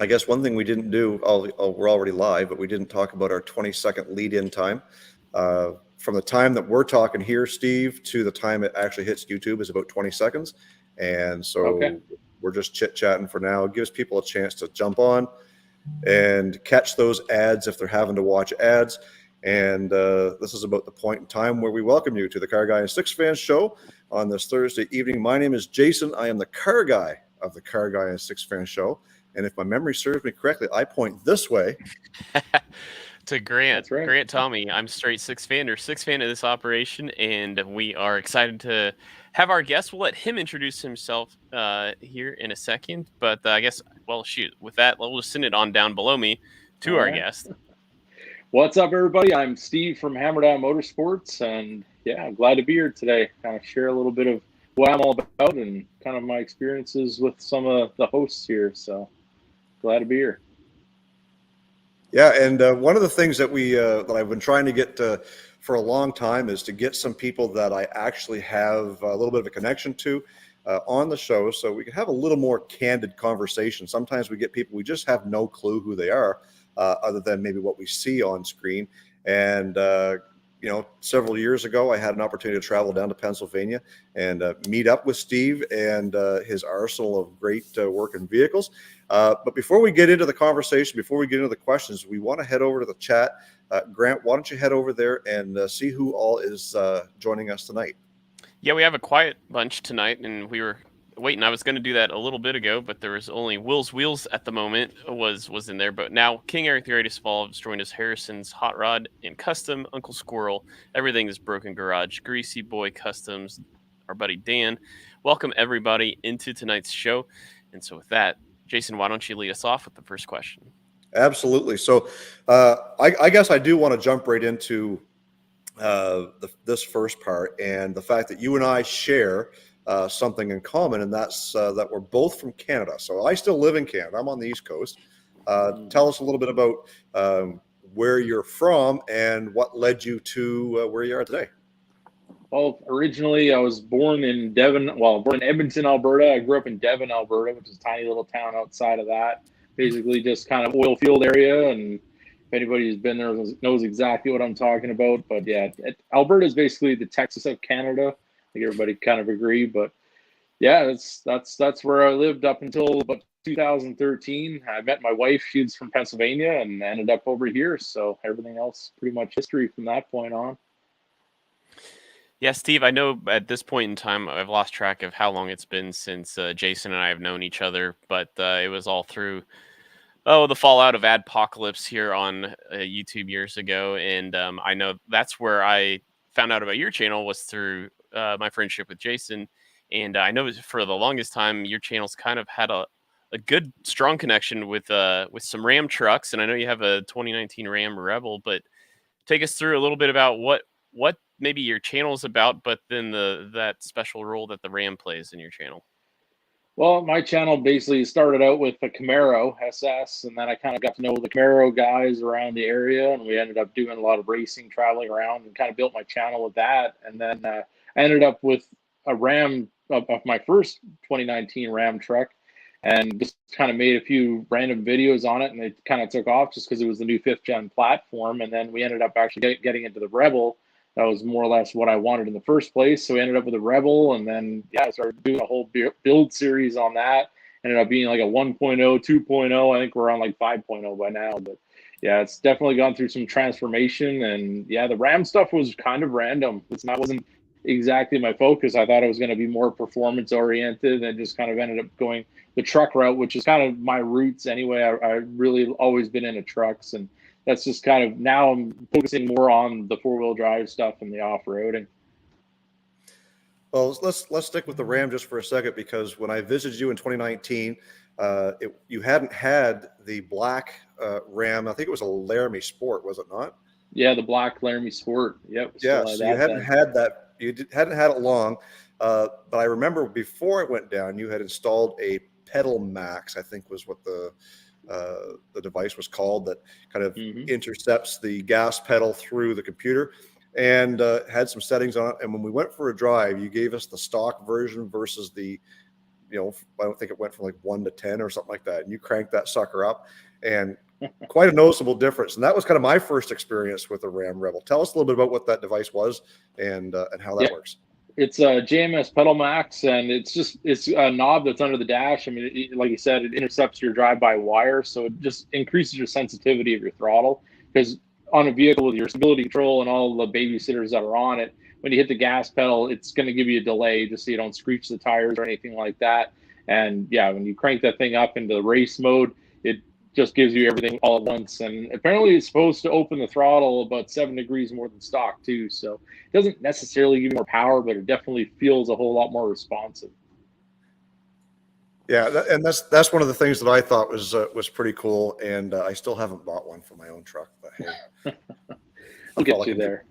I guess one thing we didn't do, we're already live, but we didn't talk about our 20-second lead-in time. From the time that we're talking here, Steve, to the time it actually hits YouTube is about 20 seconds. And so we're just chit-chatting for now. It gives people a chance to jump on and catch those ads if they're having to watch ads. And this is about the point in time where we welcome you to the Car Guy and Six Fan Show on this Thursday evening. My name is Jason. I am the car guy of the Car Guy and Six Fan Show. And if my memory serves me correctly, I point this way. To Grant. That's right. Grant Tommy. I'm straight six fan of this operation, and we are excited to have our guest. We'll let him introduce himself here in a second. But I guess, well, shoot, with that, we'll just send it on down below me to our guest. What's up, everybody? I'm Steve from Hammerdown Motorsports, and yeah, I'm glad to be here today. Kind of share a little bit of what I'm all about and kind of my experiences with some of the hosts here. So glad to be here. Yeah, and one of the things that that I've been trying to get for a long time is to get some people that I actually have a little bit of a connection to on the show, so we can have a little more candid conversation. Sometimes we get people we just have no clue who they are, other than maybe what we see on screen. And several years ago, I had an opportunity to travel down to Pennsylvania and meet up with Steve and his arsenal of great working vehicles. But before we get into the conversation, before we get into the questions, we want to head over to the chat. Grant, why don't you head over there and see who all is joining us tonight? Yeah, we have a quiet bunch tonight, and we were waiting. I was going to do that a little bit ago, but there was only Will's Wheels at the moment was in there. But now King Eric the Greatest Fall joined us. Harrison's Hot Rod and Custom, Uncle Squirrel, Everything is Broken Garage, Greasy Boy Customs, our buddy Dan. Welcome everybody into tonight's show. And so with that, Jason, why don't you lead us off with the first question? Absolutely. So I guess I do want to jump right into this first part, and the fact that you and I share something in common, and that's that we're both from Canada. So I still live in Canada. I'm on the East Coast. Tell us a little bit about where you're from and what led you to where you are today. Well, originally I was born in born in Edmonton, Alberta. I grew up in Devon, Alberta, which is a tiny little town outside of that. Basically just kind of oil field area, and if anybody who's been there knows exactly what I'm talking about. But yeah, Alberta is basically the Texas of Canada. I think everybody kind of agree. But yeah, that's where I lived up until about 2013. I met my wife. She's from Pennsylvania and ended up over here. So everything else pretty much history from that point on. Yeah, Steve, I know at this point in time, I've lost track of how long it's been since Jason and I have known each other, but it was all through the fallout of Adpocalypse here on YouTube years ago. And I know that's where I found out about your channel was through my friendship with Jason. And I know for the longest time, your channel's kind of had a good, strong connection with some Ram trucks. And I know you have a 2019 Ram Rebel, but take us through a little bit about what maybe your channel is about, but then that special role that the Ram plays in your channel. Well, my channel basically started out with the Camaro SS, and then I kind of got to know the Camaro guys around the area, and we ended up doing a lot of racing, traveling around, and kind of built my channel with that. And then I ended up with a Ram of my first 2019 Ram truck, and just kind of made a few random videos on it, and it kind of took off just because it was the new 5th gen platform. And then we ended up actually getting into the Rebel. That was more or less what I wanted in the first place. So we ended up with a Rebel, and then I started doing a whole build series on that. Ended up being like a 1.0, 2.0. I think we're on like 5.0 by now. But yeah, it's definitely gone through some transformation. And yeah, the Ram stuff was kind of random. That wasn't exactly my focus. I thought it was going to be more performance oriented, and just kind of ended up going the truck route, which is kind of my roots anyway. I really always been into trucks, and that's just kind of now I'm focusing more on the 4-wheel drive stuff and the off-roading. Well, let's stick with the Ram just for a second, because when I visited you in 2019, you hadn't had the black Ram. I think it was a Laramie Sport, was it not? Yeah, the black Laramie Sport. Yep. Yeah, so you hadn't had that. Hadn't had it long, but I remember before it went down, you had installed a Pedal Max, I think was what the device was called, that kind of intercepts the gas pedal through the computer, and had some settings on it. And when we went for a drive, you gave us the stock version versus the I don't think it went from like 1 to 10 or something like that. And you crank that sucker up, and quite a noticeable difference. And that was kind of my first experience with the Ram Rebel. Tell us a little bit about what that device was and how that works. It's a JMS Pedal Max, and it's a knob that's under the dash. I mean, like you said, it intercepts your drive-by wire, so it just increases your sensitivity of your throttle. Because on a vehicle with your stability control and all the babysitters that are on it, when you hit the gas pedal, it's going to give you a delay just so you don't screech the tires or anything like that. And yeah, when you crank that thing up into the race mode, it just gives you everything all at once. And apparently it's supposed to open the throttle about 7 degrees more than stock too. So it doesn't necessarily give you more power, but it definitely feels a whole lot more responsive. Yeah, and that's one of the things that I thought was pretty cool. And I still haven't bought one for my own truck, but hey, I'll get you there.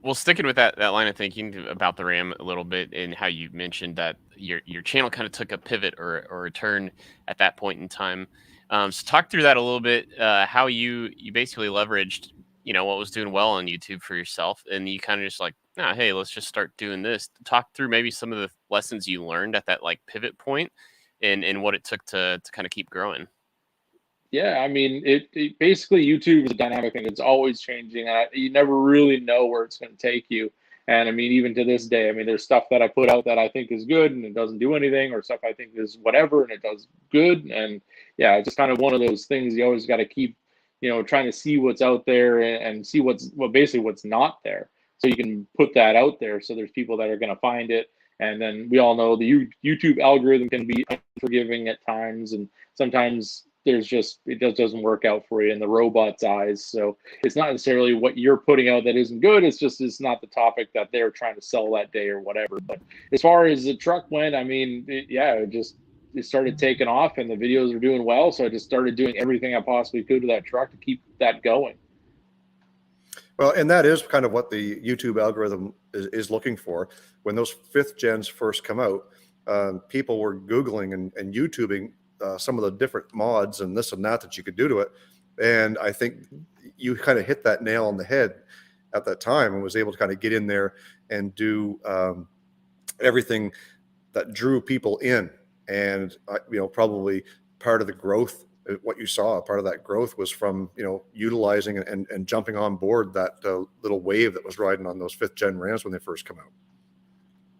Well, sticking with that line of thinking about the Ram a little bit, and how you mentioned that your channel kind of took a pivot or a turn at that point in time. So talk through that a little bit. How you basically leveraged what was doing well on YouTube for yourself, and you kind of just like, hey, let's just start doing this. Talk through maybe some of the lessons you learned at that like pivot point, and what it took to kind of keep growing. Yeah, I mean, it basically, YouTube is a dynamic thing. It's always changing. You never really know where it's going to take you. And I mean, even to this day, I mean, there's stuff that I put out that I think is good and it doesn't do anything, or stuff I think is whatever and it does good. And yeah, it's just kind of one of those things. You always got to keep, trying to see what's out there and see basically what's not there, so you can put that out there. So there's people that are going to find it. And then we all know the YouTube algorithm can be unforgiving at times, and sometimes it just doesn't work out for you in the robot's eyes. So it's not necessarily what you're putting out that isn't good. It's not the topic that they're trying to sell that day or whatever. But as far as the truck went, I mean, it started taking off and the videos are doing well. So I just started doing everything I possibly could to that truck to keep that going. Well, and that is kind of what the YouTube algorithm is looking for. When those 5th gens first come out, people were Googling and YouTubing some of the different mods and this and that you could do to it. And I think you kind of hit that nail on the head at that time, and was able to kind of get in there and do everything that drew people in. And, probably part of the growth, what you saw, part of that growth was from, utilizing and jumping on board that little wave that was riding on those 5th gen Rams when they first come out.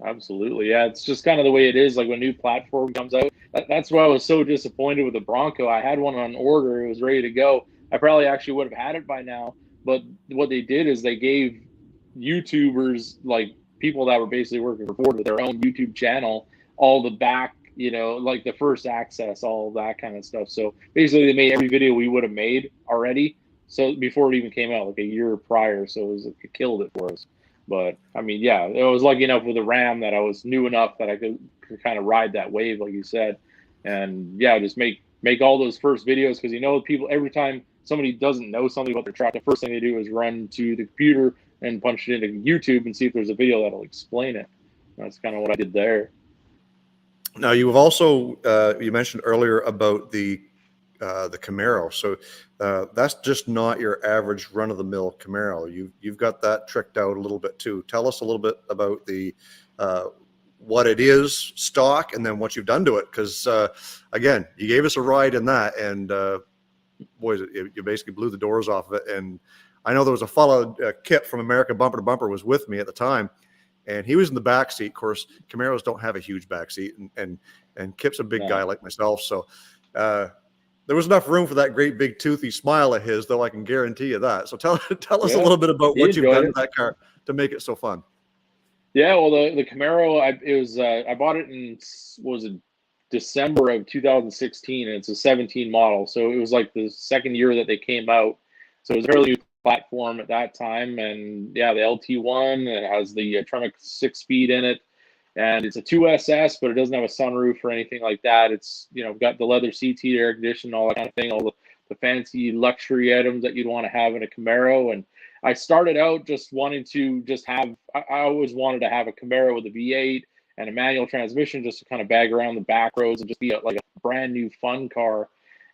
Absolutely. Yeah, it's just kind of the way it is. Like when a new platform comes out, that's why I was so disappointed with the Bronco. I had one on order. It was ready to go. I probably actually would have had it by now. But what they did is they gave YouTubers, like people that were basically working for Ford with their own YouTube channel, all the back, like the first access, all that kind of stuff. So basically they made every video we would have made already. So before it even came out, like a year prior. So it killed it for us. But I mean, yeah, I was lucky enough with the Ram that I was new enough that I could kind of ride that wave, like you said. And yeah, just make all those first videos, because people, every time somebody doesn't know something about their truck, the first thing they do is run to the computer and punch it into YouTube and see if there's a video that'll explain it. That's kind of what I did there. Now, you have also you mentioned earlier about the Camaro. So that's just not your average run-of-the-mill Camaro. You've got that tricked out a little bit too. Tell us a little bit about the what it is stock, and then what you've done to it. Because again, you gave us a ride in that, and boys, you basically blew the doors off of it. And I know there was a fellow, Kip from American Bumper to Bumper, was with me at the time, and he was in the back seat. Of course, Camaros don't have a huge back seat, and Kip's a big guy like myself, so there was enough room for that great big toothy smile of his, though, I can guarantee you that. So tell us a little bit about what you've done to that car to make it so fun. Yeah, well, the Camaro, I bought it in, what was it, December of 2016, and it's a 17 model. So it was like the second year that they came out. So it was a fairly new platform at that time. And yeah, the LT1, it has the Tremec 6-speed in it. And it's a 2SS, but it doesn't have a sunroof or anything like that. It's, got the leather seat heat, air conditioning, all that kind of thing, all the fancy luxury items that you'd want to have in a Camaro. And I started out just wanting to I always wanted to have a Camaro with a V8 and a manual transmission, just to kind of bag around the back roads and just be like a brand new fun car.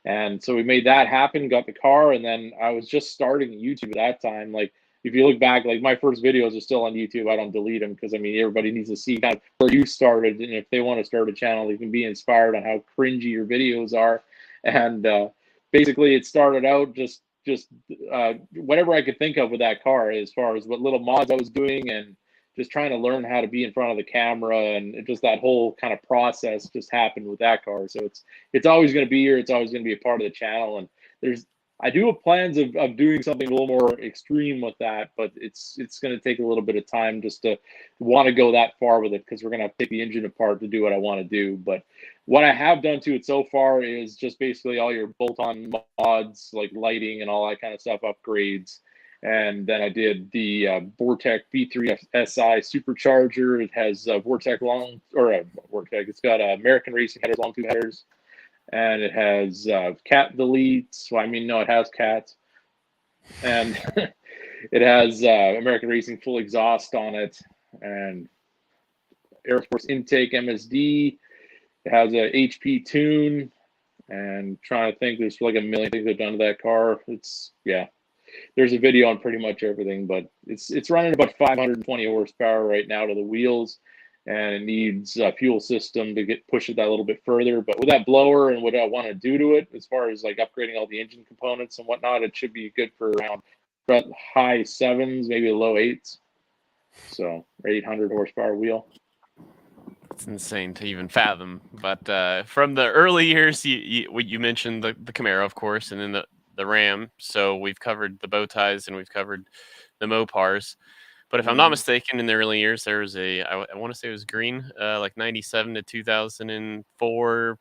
And so we made that happen, got the car, and then I was just starting YouTube at that time. Like if you look back, like my first videos are still on YouTube. I don't delete them because I mean everybody needs to see kind of where you started, and if they want to start a channel, they can be inspired on how cringy your videos are. And basically, it started out just whatever I could think of with that car, as far as what little mods I was doing, and just trying to learn how to be in front of the camera, and just that whole kind of process just happened with that car. So it's always going to be here. It's always going to be a part of the channel, and I do have plans of doing something a little more extreme with that, but it's going to take a little bit of time just to want to go that far with it, because we're going to have to take the engine apart to do what I want to do. But what I have done to it so far is just basically all your bolt-on mods, like lighting and all that kind of stuff, upgrades. And then I did the Vortec V3 SI supercharger. It has Vortec Vortec. It's got American Racing headers, long tube headers. And it has cat deletes. Well, I mean, no, it has cats. And it has American Racing full exhaust on it, and Air Force intake MSD. It has a HP tune, and trying to think, there's like a million things they've done to that car. There's a video on pretty much everything, but it's running about 520 horsepower right now to the wheels. And it needs a fuel system to push it that a little bit further. But with that blower and what I want to do to it, as far as like upgrading all the engine components and whatnot, it should be good for around high 7s, maybe low 8s. So 800 horsepower wheel. It's insane to even fathom. But from the early years, you mentioned the Camaro, of course, and then the Ram. So we've covered the bow ties and we've covered the Mopars. But if I'm not mistaken, in the early years, there was I want to say it was green, like 97 to 2004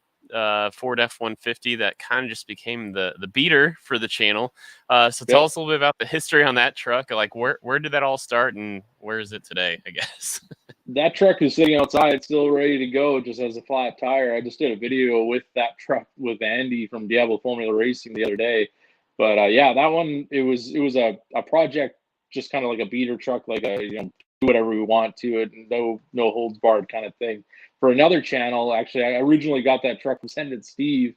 Ford F-150 that kind of just became the beater for the channel. So tell us a little bit about the history on that truck. Like where did that all start and where is it today, I guess? That truck is sitting outside, still ready to go, just has a flat tire. I just did a video with that truck with Andy from Diablo Formula Racing the other day. But yeah, that one, it was a project, just kind of like a beater truck, like do whatever we want to it, no holds barred kind of thing. For another channel, actually, I originally got that truck from Sended Steve,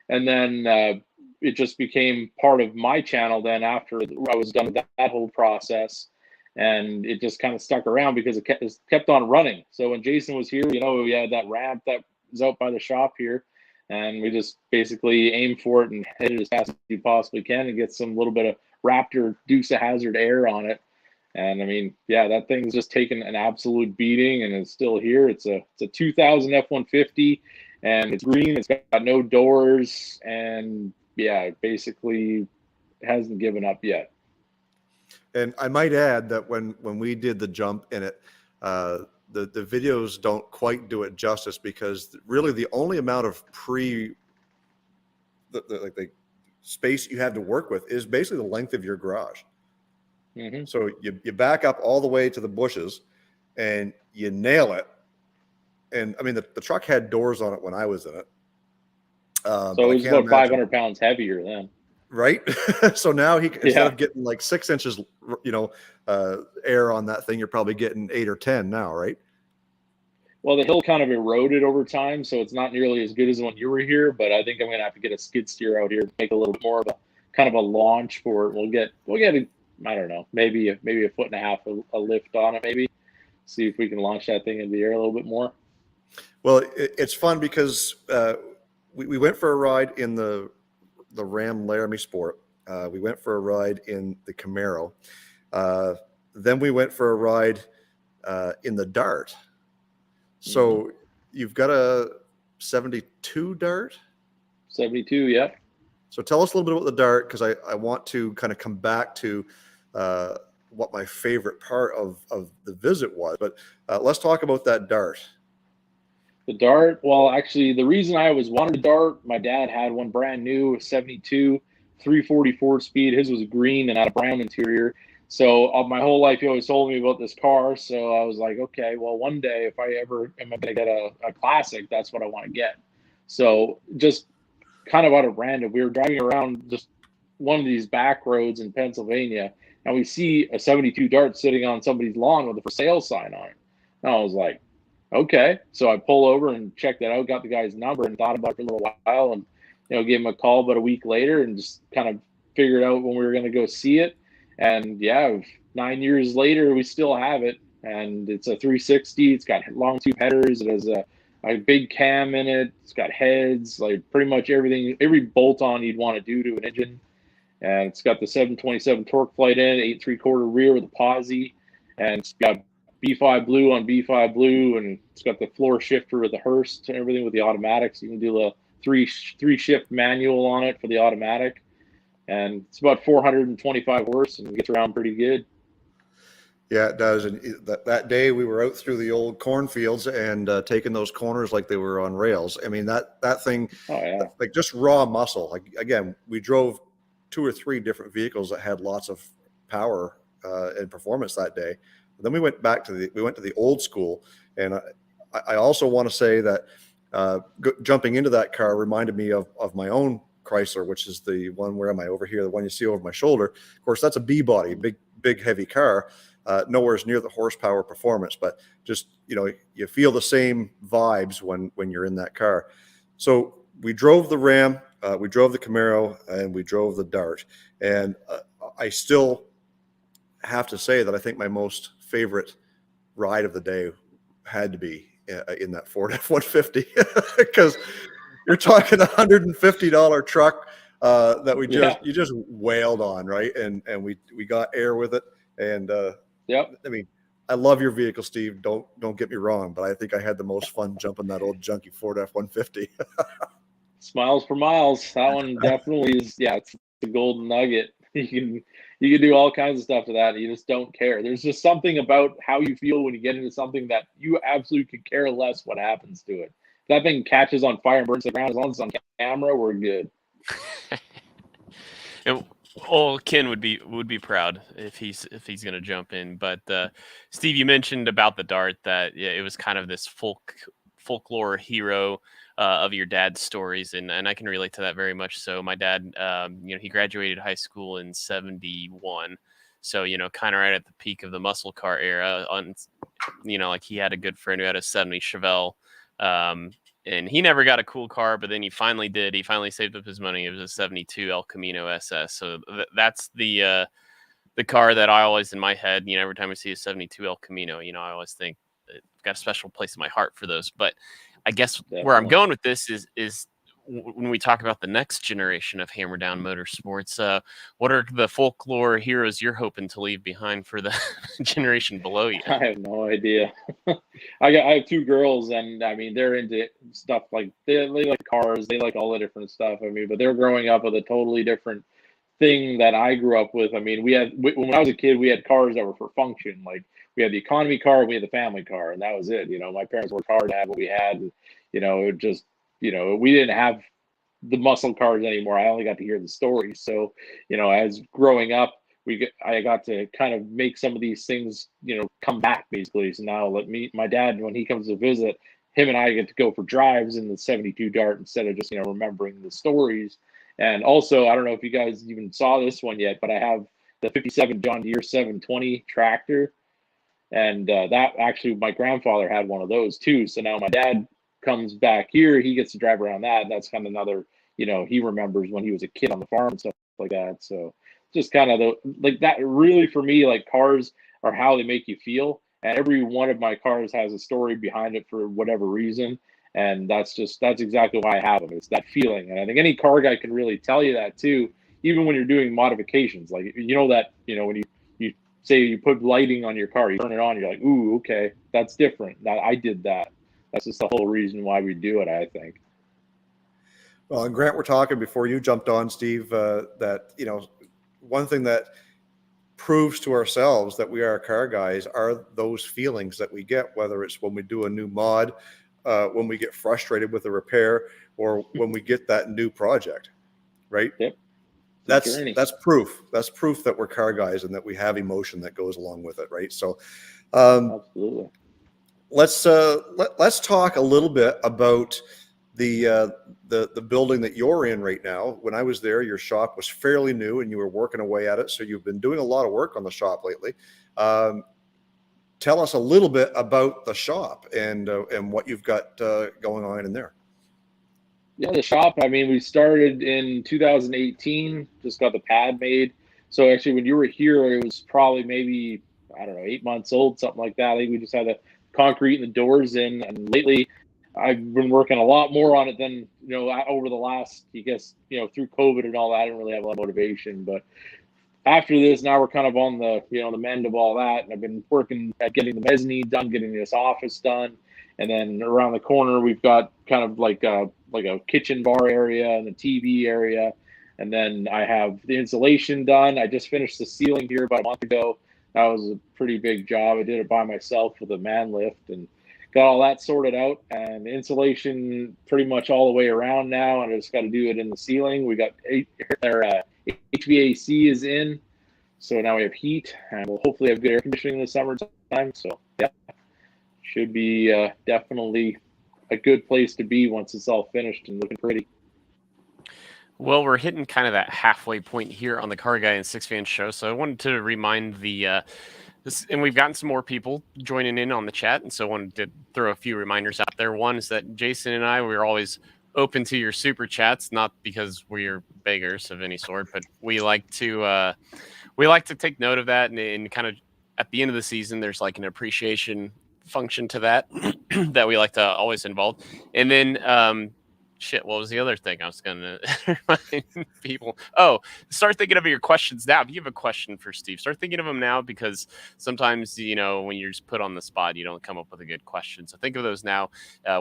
and then it just became part of my channel then after I was done with that whole process, and it just kind of stuck around because it kept on running. So when Jason was here, we had that ramp that was out by the shop here, and we just basically aim for it and hit it as fast as you possibly can and get some little bit of Raptor Dukes of Hazzard air on it. And I mean, yeah, that thing's just taken an absolute beating and it's still here. It's a 2000 F-150 and it's green. It's got no doors, and yeah, it basically hasn't given up yet. And I might add that when we did the jump in it, the videos don't quite do it justice, because really the only amount of the space you have to work with is basically the length of your garage. Mm-hmm. So you back up all the way to the bushes and you nail it. And I mean, the truck had doors on it when I was in it. So it was about 500 pounds heavier then. Right. So now instead of getting like 6 inches, air on that thing, you're probably getting 8 or 10 now, right? Well, the hill kind of eroded over time, so it's not nearly as good as when you were here. But I think I'm going to have to get a skid steer out here to make a little bit more of a kind of a launch for it. We'll get I don't know, maybe a 1.5 foot a lift on it, maybe. See if we can launch that thing in the air a little bit more. Well, it's fun because we went for a ride in the Ram Laramie Sport. We went for a ride in the Camaro. Then we went for a ride in the Dart. So you've got a 72 Dart? 72, yeah. So tell us a little bit about the Dart, because I want to kind of come back to what my favorite part of the visit was. But let's talk about that Dart. The Dart, well, actually, the reason I was wanting a Dart, my dad had one brand new, 72, 344 speed. His was green and had a brown interior. So my whole life, he always told me about this car. So I was like, okay, well, one day if I ever am going to get a classic, that's what I want to get. So just kind of out of random, we were driving around just one of these back roads in Pennsylvania, and we see a 72 Dart sitting on somebody's lawn with a for sale sign on it. And I was like, okay. So I pull over and check that out, got the guy's number, and thought about it for a little while, and gave him a call about a week later and just kind of figured out when we were going to go see it. And yeah, 9 years later, we still have it, and it's a 360. It's got long tube headers. It has a big cam in it. It's got heads, like pretty much everything, every bolt on you'd want to do to an engine. And it's got the 727 torque plate in, 8 3/4 rear with a posi, and it's got B5 blue on B5 blue, and it's got the floor shifter with the Hurst and everything with the automatics. You can do the three shift manual on it for the automatic, and it's about 425 horse and gets around pretty good. Yeah, it does. And that day we were out through the old cornfields and taking those corners like they were on rails. I mean, that thing, like just raw muscle. Like, again, we drove 2 or 3 different vehicles that had lots of power and performance that day. But then we went to the old school. And I also want to say that jumping into that car reminded me of my own Chrysler, which is the one, where am I, over here, the one you see over my shoulder. Of course, that's a B-body, big heavy car. Nowhere near the horsepower performance, but just, you feel the same vibes when you're in that car. So we drove the Ram, we drove the Camaro, and we drove the Dart. And I still have to say that I think my most favorite ride of the day had to be in that Ford F-150, because you're talking $150 truck that you just wailed on, right? And we got air with it. And yep. I mean, I love your vehicle, Steve. Don't get me wrong, but I think I had the most fun jumping that old junky Ford F-150. Smiles for miles. That one definitely is. Yeah, it's the golden nugget. You can do all kinds of stuff to that. And you just don't care. There's just something about how you feel when you get into something that you absolutely could care less what happens to it. If that thing catches on fire and burns the ground, as long as it's on camera, we're good. Ken would be proud if he's going to jump in. But Steve, you mentioned about the Dart that it was kind of this folklore hero of your dad's stories, and I can relate to that very much. So my dad, he graduated high school in '71, so kind of right at the peak of the muscle car era. Like he had a good friend who had a '70 Chevelle. And he never got a cool car, but then he finally did. He finally saved up his money. It was a '72 El Camino SS. So that's the car that I always, in my head, every time I see a '72 El Camino, I always think I've got a special place in my heart for those. But I guess where I'm going with this is when we talk about the next generation of Hammerdown Motorsports, what are the folklore heroes you're hoping to leave behind for the generation below you? I have no idea. I have 2 girls, and I mean, they're into stuff like they like cars. They like all the different stuff. I mean, but they're growing up with a totally different thing that I grew up with. I mean, when I was a kid, we had cars that were for function. Like we had the economy car, we had the family car, and that was it. My parents worked hard to have what we had. And, it just, we didn't have the muscle cars anymore. I only got to hear the stories. So, as growing up, I got to kind of make some of these things, come back basically. So now my dad, when he comes to visit, him and I get to go for drives in the '72 Dart instead of just, remembering the stories. And also, I don't know if you guys even saw this one yet, but I have the '57 John Deere 720 tractor. And that actually, my grandfather had one of those too. So now my dad comes back here, he gets to drive around that. That's kind of another, he remembers when he was a kid on the farm and stuff like that. So just kind of like that, really, for me, like cars are how they make you feel. And every one of my cars has a story behind it for whatever reason. And that's exactly why I have them. It's that feeling. And I think any car guy can really tell you that too, even when you're doing modifications. Like, when you say you put lighting on your car, you turn it on, you're like, ooh, okay, that's different. I did that. That's just the whole reason why we do it, I think. Well, and Grant, we're talking before you jumped on, Steve, that, one thing that proves to ourselves that we are car guys are those feelings that we get, whether it's when we do a new mod, when we get frustrated with a repair, or when we get that new project, right? Yep. That's proof. That's proof that we're car guys and that we have emotion that goes along with it, right? So, absolutely. Let's talk a little bit about the building that you're in right now. When I was there, your shop was fairly new and you were working away at it. So you've been doing a lot of work on the shop lately. Tell us a little bit about the shop and what you've got going on in there. Yeah, the shop, I mean, we started in 2018, just got the pad made. So actually, when you were here, it was probably maybe, I don't know, 8 months old, something like that. I think we just had the concrete and the doors in. And lately, I've been working a lot more on it than, over the last, I guess, through COVID and all that. I didn't really have a lot of motivation. But after this, now we're kind of on the, the mend of all that. And I've been working at getting the mezzanine done, getting this office done. And then around the corner, we've got kind of like a kitchen bar area and a TV area. And then I have the insulation done. I just finished the ceiling here about a month ago. That was a pretty big job. I did it by myself with a man lift and got all that sorted out. And the insulation pretty much all the way around now. And I just got to do it in the ceiling. We got HVAC is in. So now we have heat, and we'll hopefully have good air conditioning this summertime. So yeah, should be definitely a good place to be once it's all finished and looking pretty. Well, we're hitting kind of that halfway point here on the Car Guy and Six Fan Show. So I wanted to remind and we've gotten some more people joining in on the chat. And so I wanted to throw a few reminders out there. One is that Jason and I, we're always open to your super chats, not because we're beggars of any sort, but we like to take note of that. And kind of at the end of the season, there's like an appreciation function to that that we like to always involve. And then, what was the other thing I was going to remind people? Oh, start thinking of your questions now. If you have a question for Steve, start thinking of them now, because sometimes, when you're just put on the spot, you don't come up with a good question. So think of those now.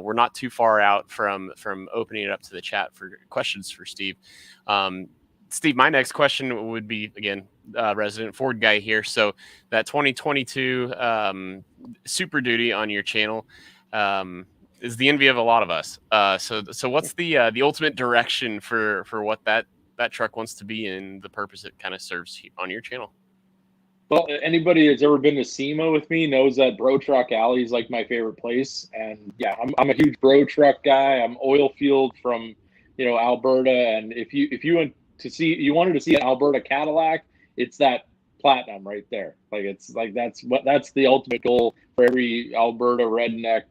We're not too far out from opening it up to the chat for questions for Steve. Steve, my next question would be, again, resident Ford guy here. So that 2022 Super Duty on your channel is the envy of a lot of us. So what's the ultimate direction for what that truck wants to be and the purpose it kind of serves on your channel? Well, anybody that's ever been to SEMA with me knows that Bro Truck Alley is like my favorite place. And yeah, I'm a huge Bro Truck guy. I'm oil field from, Alberta. And if you wanted to see an Alberta Cadillac, it's that Platinum right there. That's the ultimate goal for every Alberta redneck,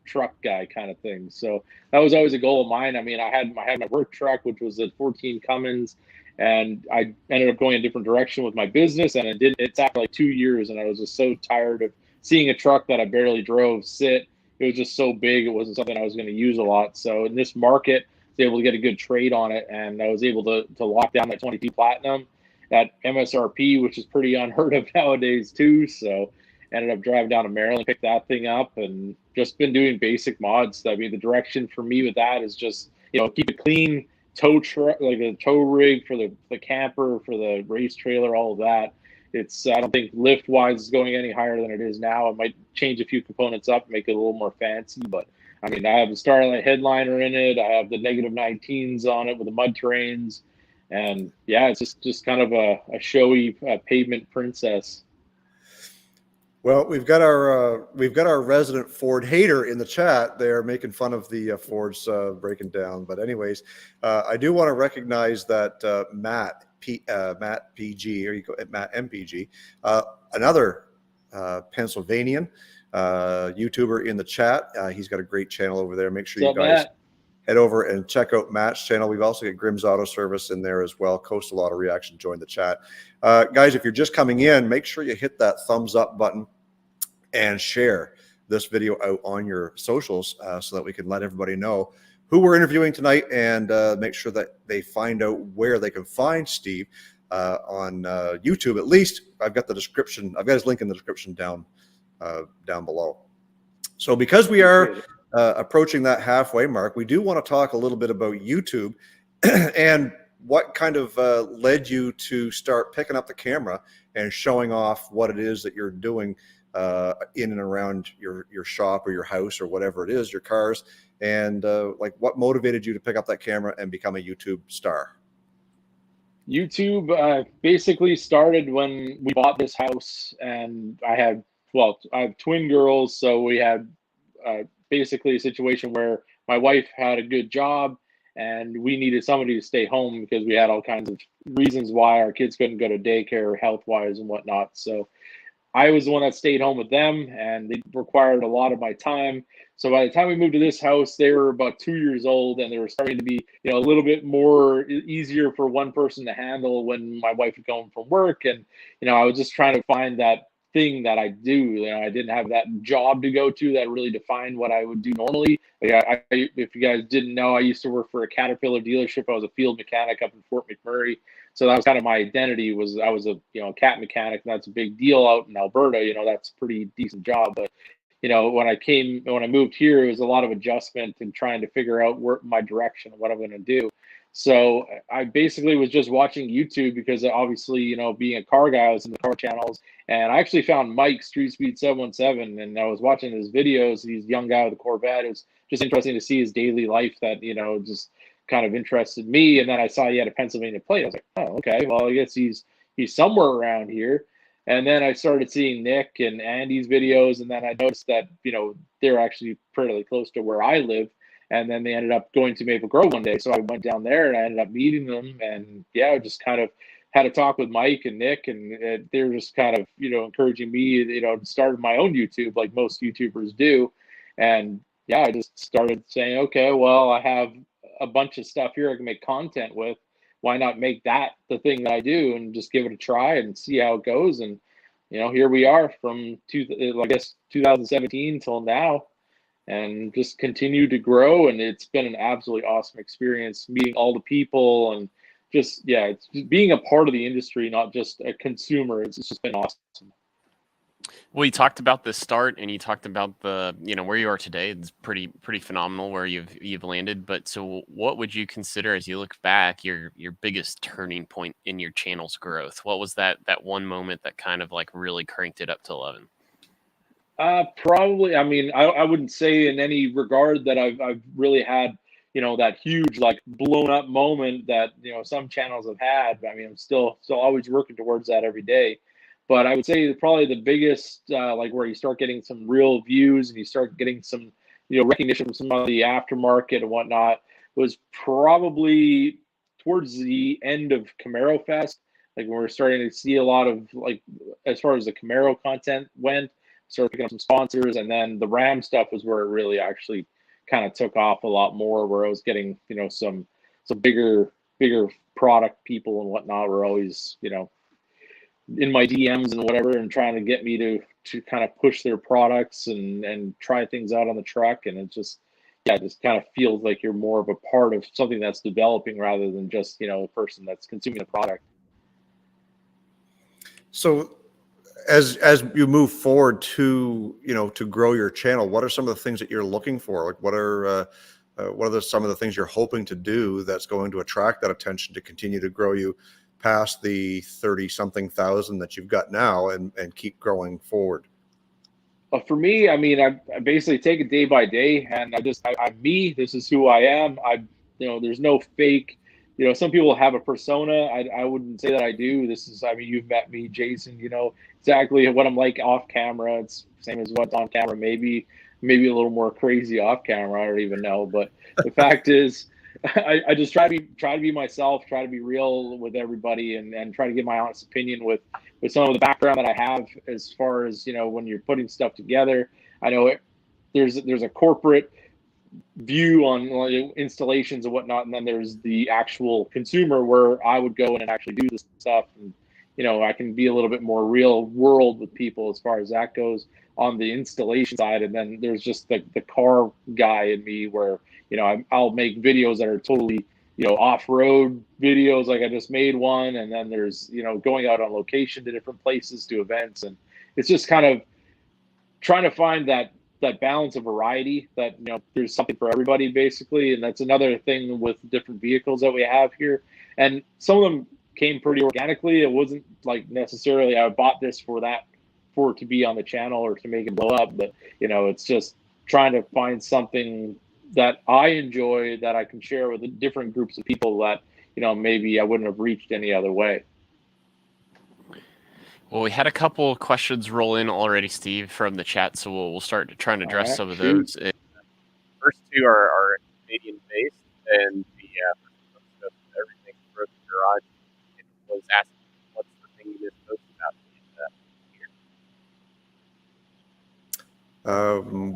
truck guy kind of thing. So that was always a goal of mine. I mean, I had my work truck, which was a 14 Cummins, and I ended up going a different direction with my business. And it's after like 2 years, and I was just so tired of seeing a truck that I barely drove sit. It was just so big. It wasn't something I was going to use a lot. So in this market, I was able to get a good trade on it, and I was able to lock down that 22 Platinum at MSRP, which is pretty unheard of nowadays too. So ended up driving down to Maryland, picked that thing up, and just been doing basic mods. I mean, the direction for me with that is just, keep it clean, tow truck, like a tow rig for the camper, for the race trailer, all of that. I don't think lift wise is going any higher than it is now. I might change a few components up, make it a little more fancy, but I mean, I have the Starlight headliner in it. I have the -19s on it with the mud terrains. And yeah, it's just kind of a showy pavement princess. Well, we've got our resident Ford hater in the chat. They're making fun of the Fords breaking down. But anyways, I do want to recognize that Matt PG, or you go Matt MPG, another Pennsylvanian YouTuber in the chat. He's got a great channel over there. Make sure you guys head over and check out Matt's channel. We've also got Grimm's Auto Service in there as well. Coastal Auto Reaction joined the chat. Guys, if you're just coming in, make sure you hit that thumbs up button and share this video out on your socials so that we can let everybody know who we're interviewing tonight, and make sure that they find out where they can find Steve on YouTube. At least I've got the description. I've got his link in the description down below. So because we are approaching that halfway mark, we do want to talk a little bit about YouTube and what kind of led you to start picking up the camera and showing off what it is that you're doing in and around your shop or your house or whatever it is, your cars, and like what motivated you to pick up that camera and become a YouTube star? YouTube basically started when we bought this house, and I have twin girls, so we had basically a situation where my wife had a good job and we needed somebody to stay home because we had all kinds of reasons why our kids couldn't go to daycare health wise and whatnot. So I was the one that stayed home with them, and they required a lot of my time. So by the time we moved to this house, they were about 2 years old, and they were starting to be, a little bit more easier for one person to handle when my wife would come home from work. And, I was just trying to find that thing that I do. I didn't have that job to go to that really defined what I would do normally. Like if you guys didn't know, I used to work for a Caterpillar dealership. I was a field mechanic up in Fort McMurray. So that was kind of my identity, was I was a, cat mechanic. And that's a big deal out in Alberta. That's a pretty decent job. But when I moved here, it was a lot of adjustment and trying to figure out my direction, what I'm going to do. So I basically was just watching YouTube because obviously, being a car guy, I was in the car channels, and I actually found Mike Street Speed 717, and I was watching his videos. He's a young guy with a Corvette. It was just interesting to see his daily life that, just kind of interested me. And then I saw he had a Pennsylvania plate. I was like, oh, okay, well, I guess he's somewhere around here. And then I started seeing Nick and Andy's videos, and then I noticed that, they're actually pretty close to where I live. And then they ended up going to Maple Grove one day. So I went down there and I ended up meeting them. And yeah, I just kind of had a talk with Mike and Nick, and they're just kind of, encouraging me, to start my own YouTube like most YouTubers do. And yeah, I just started saying, okay, well, I have a bunch of stuff here I can make content with. Why not make that the thing that I do and just give it a try and see how it goes? And, here we are from 2017 till now, and just continue to grow. And it's been an absolutely awesome experience meeting all the people, and just, it's just being a part of the industry, not just a consumer. It's just been awesome. Well, you talked about the start, and you talked about the, where you are today. It's pretty phenomenal where you've landed. But so what would you consider, as you look back, your biggest turning point in your channel's growth? What was that one moment that kind of like really cranked it up to 11? Probably, I mean, I wouldn't say in any regard that I've really had, that huge, like, blown up moment that, some channels have had. I mean, I'm still always working towards that every day. But I would say probably the biggest, like, where you start getting some real views and you start getting some, recognition from some of the aftermarket and whatnot, was probably towards the end of Camaro Fest. Like, when we're starting to see a lot of, like, as far as the Camaro content went, started picking up some sponsors. And then the Ram stuff was where it really actually kind of took off a lot more, where I was getting, some bigger product people and whatnot were always, in my DMs and whatever, and trying to get me to kind of push their products and try things out on the truck. And it just kind of feels like you're more of a part of something that's developing rather than just, a person that's consuming the product. So as you move forward to, to grow your channel, what are some of the things that you're looking for? Like, what are some of the things you're hoping to do that's going to attract that attention to continue to grow you past the 30-something thousand that you've got now, and keep growing forward? For me, I mean, I basically take it day by day, and I'm me. This is who I am. There's no fake. Some people have a persona. I wouldn't say that I do. I mean, you've met me, Jason. You know exactly what I'm like off camera. It's the same as what's on camera. Maybe a little more crazy off camera. I don't even know. But the fact is, I just try to be myself, try to be real with everybody, and try to give my honest opinion with some of the background that I have, as far as, when you're putting stuff together. I know there's a corporate view on installations and whatnot, and then there's the actual consumer, where I would go in and actually do this stuff. And I can be a little bit more real world with people as far as that goes on the installation side. And then there's just the car guy in me, where I'll make videos that are totally off-road videos, like I just made one. And then there's going out on location to different places, to events. And it's just kind of trying to find that balance of variety, that there's something for everybody, basically. And that's another thing with different vehicles that we have here. And some of them came pretty organically. It wasn't like necessarily I bought this for it to be on the channel or to make it blow up. But it's just trying to find something that I enjoy, that I can share with different groups of people that maybe I wouldn't have reached any other way. Well, we had a couple questions roll in already, Steve, from the chat, so we'll start trying to address some of those. First two are Canadian based, and the everything for the garage. It was asking, what's the thing you missed most about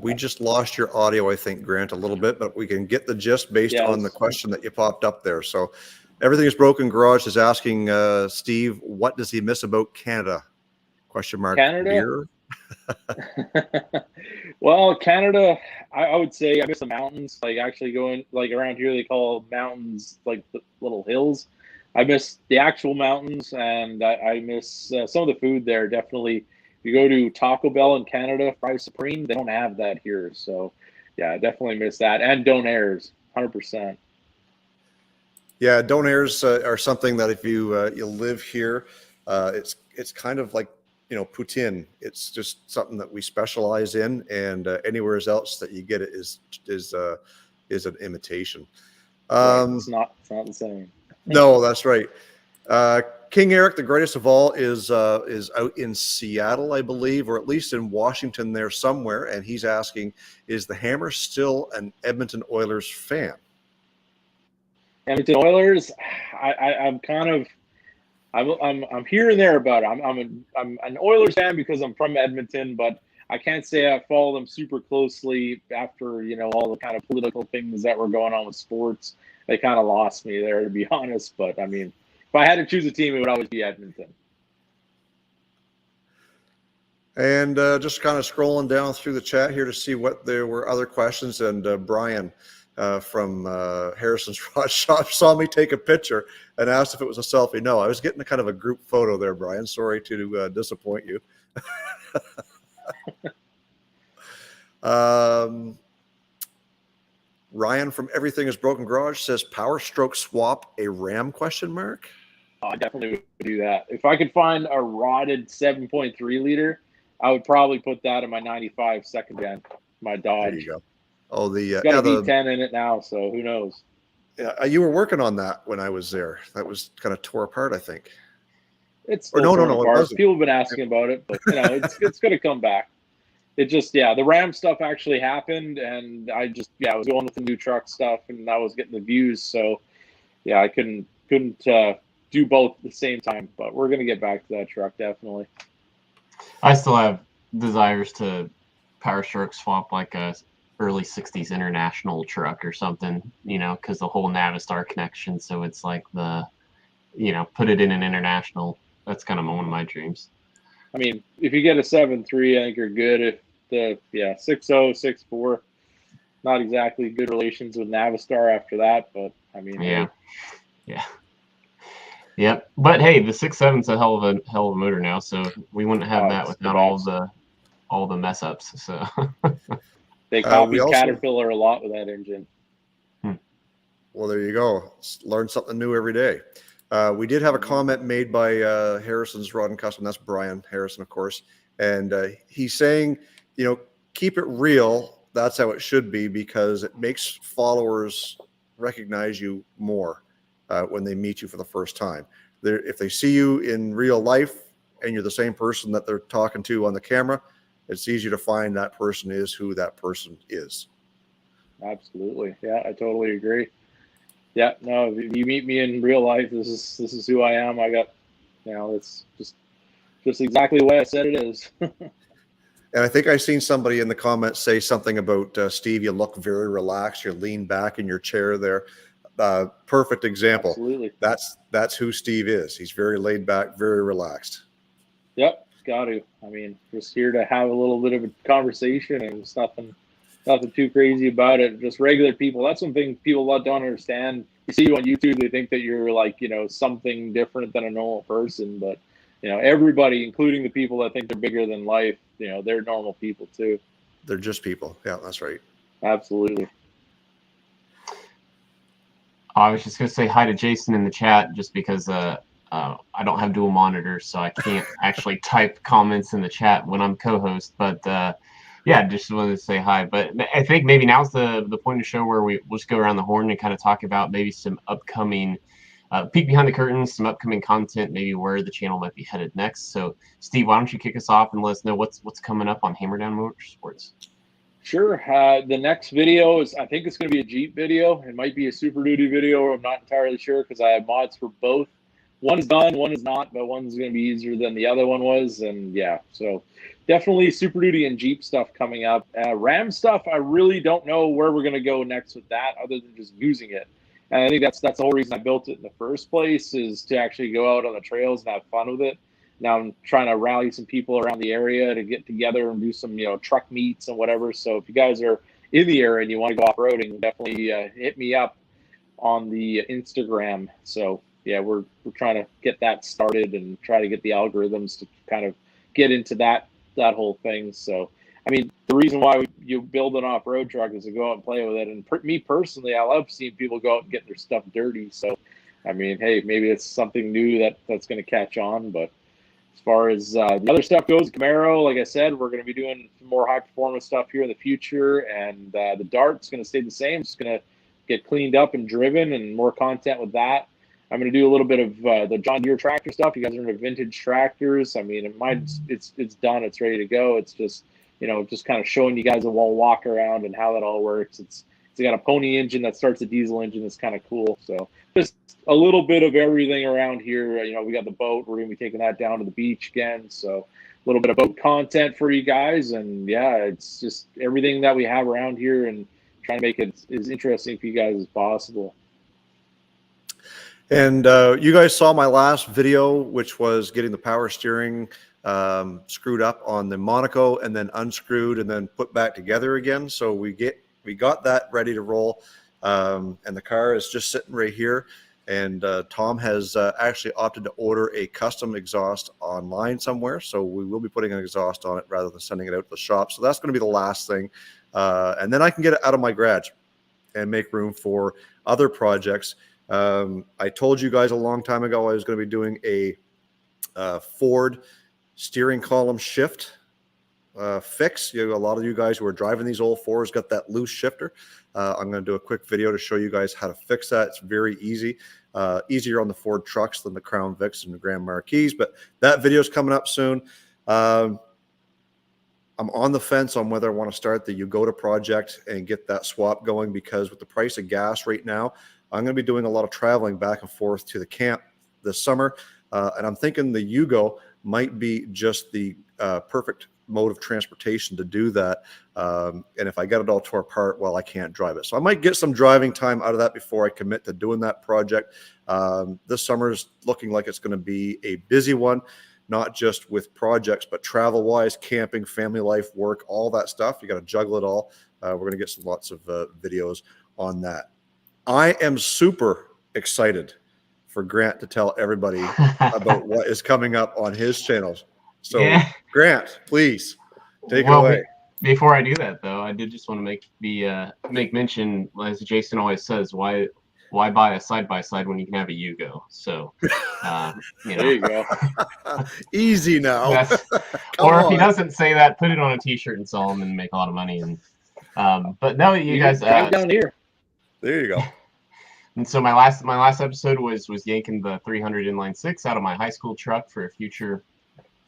We just lost your audio, I think, Grant, a little bit, but we can get the gist based on the question that you popped up there. So Everything is Broken Garage is asking Steve, what does he miss about Canada? Question mark. Canada? Deere? Well, Canada, I would say I miss the mountains. Like actually going like around here, they call mountains like the little hills. I miss the actual mountains, and I miss some of the food there. Definitely, if you go to Taco Bell in Canada, Fry Supreme, they don't have that here. So, yeah, I definitely miss that. And Donairs, 100%. Yeah, Donairs are something that if you you live here, it's kind of like, you know, poutine. It's just something that we specialize in, and anywhere else that you get it is an imitation. Right. It's not the same. No, that's right. King Eric, the greatest of all, is out in Seattle, I believe, or at least in Washington there somewhere, and he's asking, is the Hammer still an Edmonton Oilers fan? Edmonton Oilers, I'm kind of I'm here and there about it. I'm an Oilers fan because I'm from Edmonton, but I can't say I follow them super closely after, you know, all the kind of political things that were going on with sports. They kind of lost me there, to be honest. But I mean, if I had to choose a team, it would always be Edmonton. And just kind of scrolling down through the chat here to see what there were other questions. And Brian from Harrison's Rod Shop saw me take a picture and asked if it was a selfie. No, I was getting a kind of a group photo there, Brian. Sorry to disappoint you. Ryan from Everything is Broken Garage says, Power Stroke swap a Ram, question mark? I definitely would do that. If I could find a rotted 7.3 liter, I would probably put that in my 95 second gen, my Dodge. There you go. Oh, the got a V10 in it now, so who knows? Yeah, you were working on that when I was there. That was kind of tore apart, I think. It's still no. People have been asking about it, but you know, it's going to come back. It just, yeah, the Ram stuff actually happened, and I was going with the new truck stuff, and I was getting the views, so yeah, I couldn't do both at the same time. But we're going to get back to that truck definitely. I still have desires to Power Stroke swap like a early 60s international truck or something, you know, because the whole Navistar connection. So it's like put it in an international. That's kind of one of my dreams. I mean, if you get a 7.3, I think you're good. If the 6.0, 6.4, not exactly good relations with Navistar after that, but I mean, yeah. But hey, the 6.7's a hell of a motor now, so we wouldn't have that without all the mess ups. So they copied Caterpillar a lot with that engine. Well, there you go. Learn something new every day. We did have a comment made by Harrison's Rod and Custom. That's Brian Harrison, of course. And he's saying, you know, keep it real. That's how it should be, because it makes followers recognize you more when they meet you for the first time. If they see you in real life and you're the same person that they're talking to on the camera, it's easier to find that person is who that person is. Absolutely. Yeah, I totally agree. Yeah, no, if you meet me in real life, this is who I am. I got, you know, it's just exactly the way I said it is. And I think I seen somebody in the comments say something about Steve, you look very relaxed. You're leaned back in your chair there. Perfect example. Absolutely. That's who Steve is. He's very laid back, very relaxed. Yep, got to. I mean, just here to have a little bit of a conversation, and it's nothing too crazy about it. Just regular people. That's one thing people don't understand. You see you on YouTube, they think that you're like, you know, something different than a normal person. But, you know, everybody, including the people that think they're bigger than life, you know, they're normal people too. They're just people. Yeah, that's right. Absolutely. I was just going to say hi to Jason in the chat, just because I don't have dual monitors, so I can't actually type comments in the chat when I'm co-host. But yeah, just wanted to say hi. But I think maybe now's the point of the show where we'll just go around the horn and kind of talk about maybe some upcoming peek behind the curtains, some upcoming content, maybe where the channel might be headed next. So, Steve, why don't you kick us off and let us know what's coming up on Hammerdown Motorsports? Sure. The next video I think it's going to be a Jeep video. It might be a Super Duty video. I'm not entirely sure because I have mods for both. One is done, one is not, but one's going to be easier than the other one was. And yeah, so definitely Super Duty and Jeep stuff coming up. Ram stuff, I really don't know where we're going to go next with that, other than just using it. And I think that's the whole reason I built it in the first place, is to actually go out on the trails and have fun with it. Now I'm trying to rally some people around the area to get together and do some, truck meets and whatever. So if you guys are in the area and you want to go off-roading, definitely hit me up on the Instagram. So yeah, we're trying to get that started and try to get the algorithms to kind of get into that whole thing. So I mean, the reason why you build an off-road truck is to go out and play with it. And me personally, I love seeing people go out and get their stuff dirty. So I mean, hey, maybe it's something new that's going to catch on. But as far as the other stuff goes, Camaro, like I said, we're going to be doing some more high-performance stuff here in the future. And the Dart's going to stay the same. It's going to get cleaned up and driven, and more content with that. I'm going to do a little bit of the John Deere tractor stuff. You guys are into vintage tractors. I mean, it's done. It's ready to go. It's just, just kind of showing you guys a walk around and how that all works. It's got a pony engine that starts a diesel engine. That's kind of cool. So just a little bit of everything around here. We got the boat. We're going to be taking that down to the beach again. So a little bit of boat content for you guys. And yeah, it's just everything that we have around here, and trying to make it as interesting for you guys as possible. And you guys saw my last video, which was getting the power steering screwed up on the Monaco and then unscrewed and then put back together again. So we got that ready to roll, and the car is just sitting right here. And Tom has actually opted to order a custom exhaust online somewhere. So we will be putting an exhaust on it rather than sending it out to the shop. So that's going to be the last thing. And then I can get it out of my garage and make room for other projects. I told you guys a long time ago I was going to be doing a Ford steering column shift fix. A lot of you guys who are driving these old Fords got that loose shifter. I'm going to do a quick video to show you guys how to fix that. It's very easy, easier on the Ford trucks than the Crown Vics and the Grand Marquis, but that video is coming up soon. I'm on the fence on whether I want to start the Ugoda project and get that swap going, because with the price of gas right now, I'm going to be doing a lot of traveling back and forth to the camp this summer. And I'm thinking the Yugo might be just the perfect mode of transportation to do that. And if I get it all tore apart, well, I can't drive it. So I might get some driving time out of that before I commit to doing that project. This summer is looking like it's going to be a busy one, not just with projects, but travel-wise, camping, family life, work, all that stuff. You got to juggle it all. We're going to get some lots of videos on that. I am super excited for Grant to tell everybody about what is coming up on his channels. So, yeah. Grant, please take it away. Before I do that, though, I did just want to make mention, as Jason always says, why buy a side-by-side when you can have a Yugo? So, there you go. Easy now. Or if he doesn't say that, put it on a T-shirt and sell them and make a lot of money. And but now that you guys down here. There you go. And so my last episode was yanking the 300 inline six out of my high school truck for a future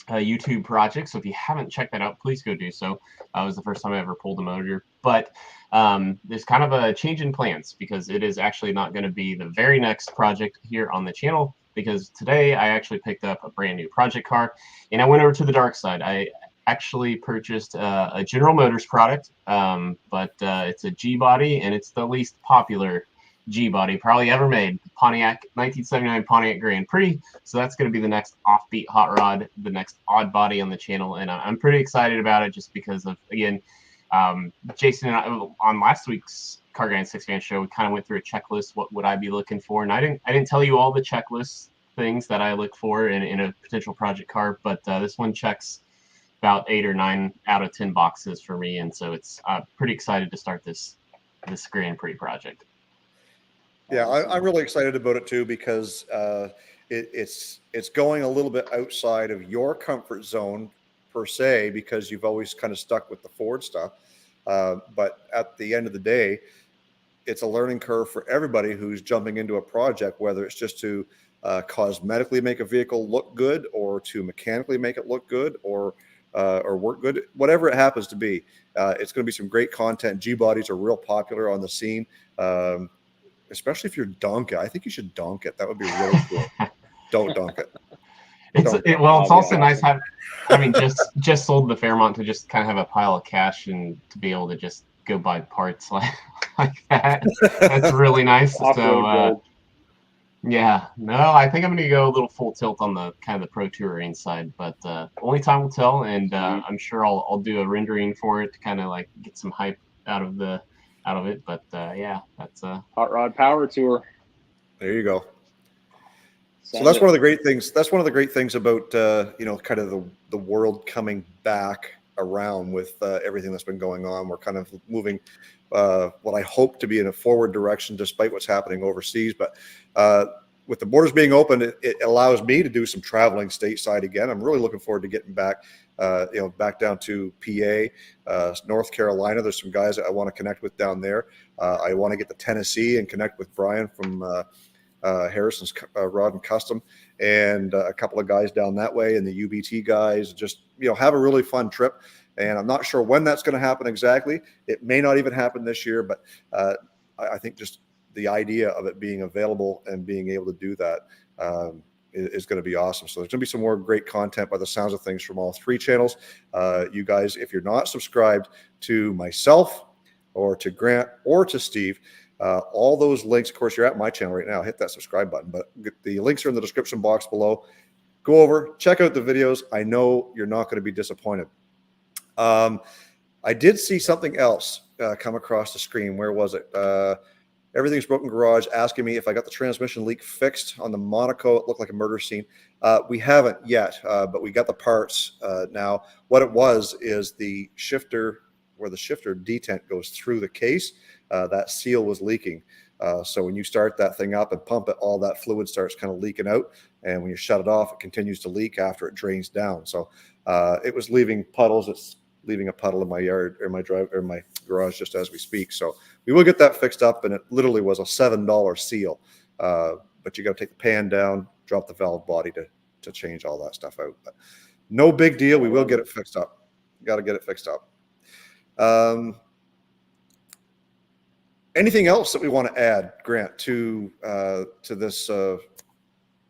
YouTube project. So if you haven't checked that out, please go do so. It was the first time I ever pulled a motor. But there's kind of a change in plans, because it is actually not going to be the very next project here on the channel, because today I actually picked up a brand new project car and I went over to the dark side. I actually purchased a General Motors product, but it's a G-body, and it's the least popular G-body probably ever made. Pontiac 1979 Pontiac Grand Prix. So that's going to be the next offbeat hot rod, the next odd body on the channel, and I'm pretty excited about it, just because of, again, Jason and I, on last week's CARRGUY SixFan Show, we kind of went through a checklist. What would I be looking for? And I didn't tell you all the checklist things that I look for in a potential project car, but this one checks about 8 or 9 out of 10 boxes for me, and so it's pretty excited to start this Grand Prix project. Yeah, I'm really excited about it too, because it's going a little bit outside of your comfort zone per se, because you've always kind of stuck with the Ford stuff. But at the end of the day, it's a learning curve for everybody who's jumping into a project, whether it's just to cosmetically make a vehicle look good, or to mechanically make it look good, or work good, whatever it happens to be. It's going to be some great content. G-bodies are real popular on the scene. Especially if you're donk it. I think you should donk it. That would be really cool. Don't donk it. It's Don't- it's That'd be also nice awesome. just sold the Fairmont to just kind of have a pile of cash and to be able to just go buy parts like that. That's really nice. Off-road So build. yeah, no, I think I'm going to go a little full tilt on the kind of the pro touring side, but only time will tell, and I'm sure I'll do a rendering for it to kind of like get some hype out of it. But yeah, that's Hot Rod Power Tour. There you go. So Send that's it. one of the great things. That's one of the great things about kind of the world coming back around with everything that's been going on. We're kind of moving what I hope to be in a forward direction, despite what's happening overseas. But with the borders being open, it allows me to do some traveling stateside again. I'm really looking forward to getting back, back down to PA, North Carolina. There's some guys that I want to connect with down there. I want to get to Tennessee and connect with Brian from Harrison's Rod and Custom, and a couple of guys down that way, and the UBT guys. Just have a really fun trip. And I'm not sure when that's going to happen exactly. It may not even happen this year, but I think just the idea of it being available and being able to do that is going to be awesome. So there's going to be some more great content by the sounds of things from all three channels. You guys, if you're not subscribed to myself or to Grant or to Steve, all those links, of course, you're at my channel right now. Hit that subscribe button, but the links are in the description box below. Go over, check out the videos. I know you're not going to be disappointed. I did see something else come across the screen. Where was it? Everything's Broken Garage asking me if I got the transmission leak fixed on the Monaco. It looked like a murder scene. We haven't yet, but we got the parts now. What it was is the shifter, where the shifter detent goes through the case, that seal was leaking. So when you start that thing up and pump it, all that fluid starts kind of leaking out. And when you shut it off, it continues to leak after it drains down. So it was leaving puddles. It's leaving a puddle in my yard or my garage just as we speak. So we will get that fixed up. And it literally was a $7 seal. But you got to take the pan down, drop the valve body to change all that stuff out. But no big deal. We will get it fixed up. Got to get it fixed up. Anything else that we want to add, Grant, to this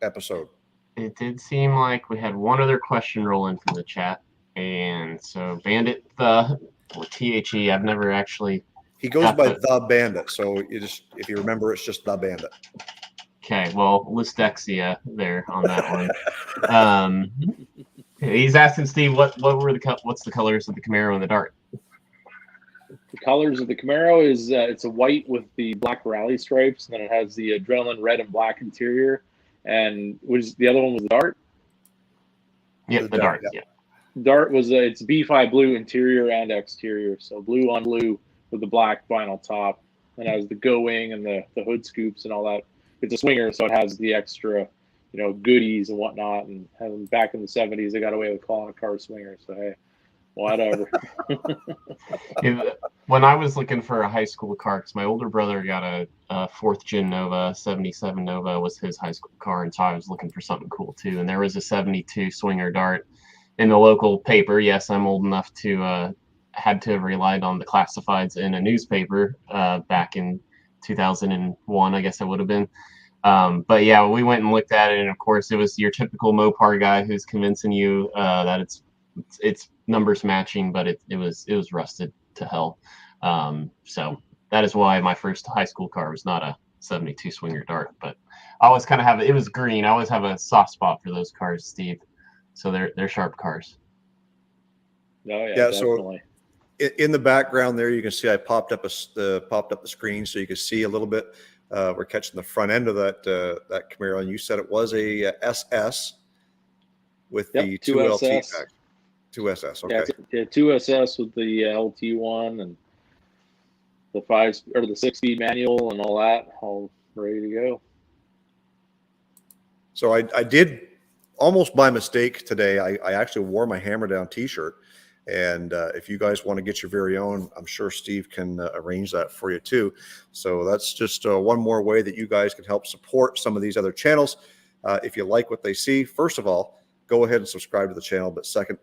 episode? It did seem like we had one other question roll in from the chat, and so Bandit or THE. I've never actually. He goes by the Bandit, so if you remember, it's just the Bandit. Okay, well, Listexia there on that one. He's asking Steve, what's the colors of the Camaro and the Dart? The colors of the Camaro is it's a white with the black rally stripes, and then it has the adrenaline red and black interior. And the other one was the Dart? Yeah, the Dart. Yeah. Dart was it's B5 blue interior and exterior, so blue on blue with the black vinyl top, and has the go wing and the hood scoops and all that. It's a swinger, so it has the extra, goodies and whatnot. And back in the 70s, they got away with calling a car swinger. So hey, whatever. When I was looking for a high school car, because my older brother got a fourth gen Nova, 77 Nova was his high school car, and so I was looking for something cool too. And there was a 72 Swinger Dart in the local paper. Yes, I'm old enough to had to have relied on the classifieds in a newspaper back in 2001, I guess it would have been. But yeah, we went and looked at it, and of course, it was your typical Mopar guy who's convincing you that it's numbers matching, but it was rusted to hell. So that is why my first high school car was not a 72 Swinger Dart, but I always kind of it was green. I always have a soft spot for those cars, Steve. So they're sharp cars. Oh yeah, Yeah. definitely. So in the background there, you can see I popped up the screen so you can see a little bit. We're catching the front end of that Camaro, and you said it was a SS with the 2 LT pack. 2SS, okay. Yeah, 2SS with the LT1 and the 6-speed manual and all that, all ready to go. So I did almost by mistake today. I actually wore my Hammerdown t-shirt, and if you guys want to get your very own, I'm sure Steve can arrange that for you too. So that's just one more way that you guys can help support some of these other channels. If you like what they see, first of all, go ahead and subscribe to the channel. But second,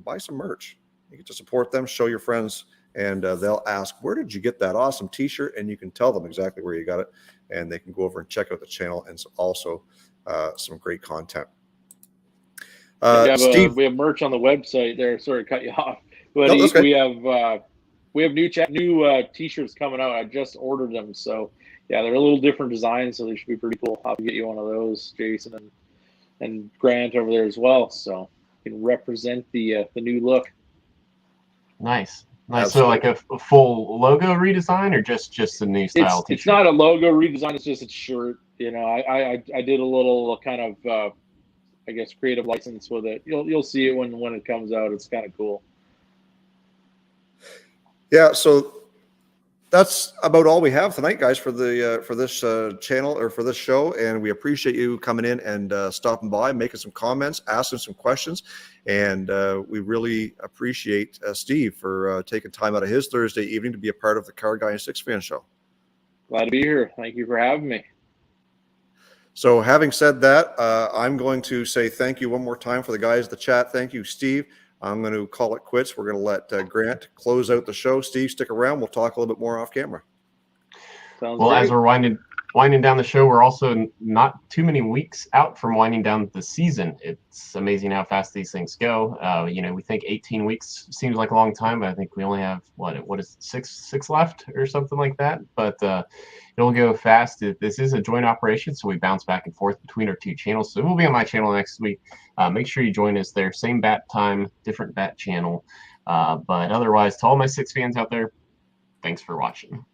buy some merch. You get to support them, show your friends, and they'll ask, where did you get that awesome t-shirt? And you can tell them exactly where you got it, and they can go over and check out the channel and also some great content. Steve, we have merch on the website there. Sorry to cut you off, but No, that's okay. we have new t-shirts coming out. I just ordered them, so yeah, they're a little different designs, so they should be pretty cool. I'll get you one of those, Jason, and Grant over there as well, so you can represent the new look. Nice. So Absolutely. like a full logo redesign, or just a new style It's t-shirt? not a logo redesign. It's just a shirt. You know, I did a little kind of I guess creative license with it. You'll see it when it comes out. It's kind of cool. Yeah, so that's about all we have tonight, guys, for the for this channel or for this show. And we appreciate you coming in and stopping by, making some comments, asking some questions, and we really appreciate Steve for taking time out of his Thursday evening to be a part of the Car Guy and Six Fan Show. Glad to be here. Thank you for having me. So, having said that, I'm going to say thank you one more time for the guys in the chat. Thank you, Steve. I'm going to call it quits. We're going to let Grant close out the show. Steve, stick around. We'll talk a little bit more off camera. Sounds Well, great. as we're winding down the show, we're also not too many weeks out from winding down the season. It's amazing how fast these things go. We think 18 weeks seems like a long time, but I think we only have what is it, six left or something like that. But it'll go fast. This is a joint operation, so we bounce back and forth between our two channels. So we'll be on my channel next week. Make sure you join us there. Same bat time, different bat channel. But otherwise, to all my Six fans out there, thanks for watching.